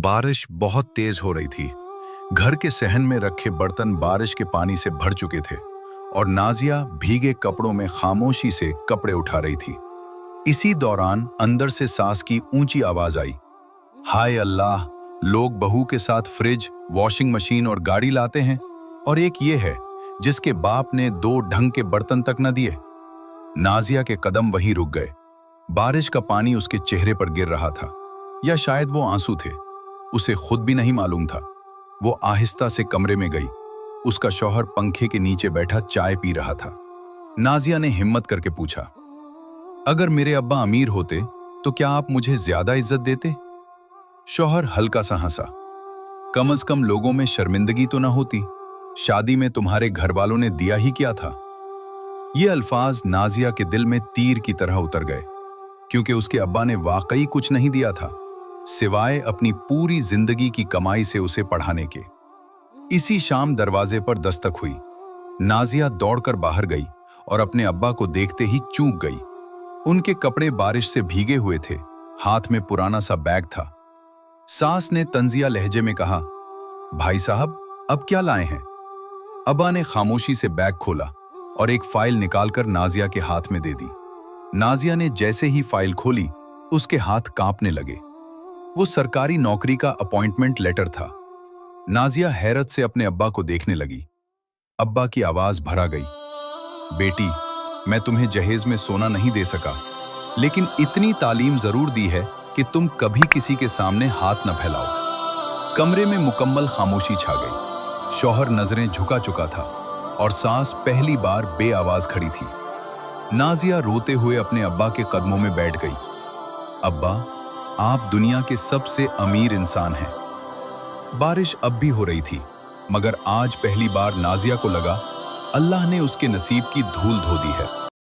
बारिश बहुत तेज हो रही थी। घर के सहन में रखे बर्तन बारिश के पानी से भर चुके थे और नाजिया भीगे कपड़ों में खामोशी से कपड़े उठा रही थी। इसी दौरान अंदर से सास की ऊंची आवाज आई, हाय अल्लाह, लोग बहू के साथ फ्रिज, वॉशिंग मशीन और गाड़ी लाते हैं और एक ये है जिसके बाप ने 2 ढंग के बर्तन तक न दिए। नाजिया के कदम वहीं रुक गए। बारिश का पानी उसके चेहरे पर गिर रहा था, या शायद वो आंसू थे, उसे खुद भी नहीं मालूम था। वो आहिस्ता से कमरे में गई। उसका शौहर पंखे के नीचे बैठा चाय पी रहा था। नाजिया ने हिम्मत करके पूछा, अगर मेरे अब्बा अमीर होते तो क्या आप मुझे ज्यादा इज्जत देते? शौहर हल्का सा हंसा, कम से कम लोगों में शर्मिंदगी तो ना होती। शादी में तुम्हारे घर वालों ने दिया ही क्या था? ये अल्फाज नाजिया के दिल में तीर की तरह उतर गए, क्योंकि उसके अब्बा ने वाकई कुछ नहीं दिया था, सिवाय अपनी पूरी जिंदगी की कमाई से उसे पढ़ाने के। इसी शाम दरवाजे पर दस्तक हुई। नाजिया दौड़कर बाहर गई और अपने अब्बा को देखते ही चूक गई। उनके कपड़े बारिश से भीगे हुए थे, हाथ में पुराना सा बैग था। सास ने तंजिया लहजे में कहा, भाई साहब, अब क्या लाए हैं? अब्बा ने खामोशी से बैग खोला और एक फाइल निकालकर नाजिया के हाथ में दे दी। नाजिया ने जैसे ही फाइल खोली, उसके हाथ कांपने लगे। वो सरकारी नौकरी का अपॉइंटमेंट लेटर था। नाजिया हैरत से अपने अब्बा को देखने लगी। अब्बा की आवाज भरा गई, बेटी, मैं तुम्हें जहेज में सोना नहीं दे सका, लेकिन इतनी तालीम जरूर दी है कि तुम कभी किसी के सामने हाथ न फैलाओ। कमरे में मुकम्मल खामोशी छा गई। शौहर नजरें झुका चुका था और सास पहली बार बेआवाज खड़ी थी। नाजिया रोते हुए अपने अब्बा के कदमों में बैठ गई। अब्बा, आप दुनिया के सबसे अमीर इंसान हैं। बारिश अब भी हो रही थी, मगर आज पहली बार नाजिया को लगा अल्लाह ने उसके नसीब की धूल धो दी है।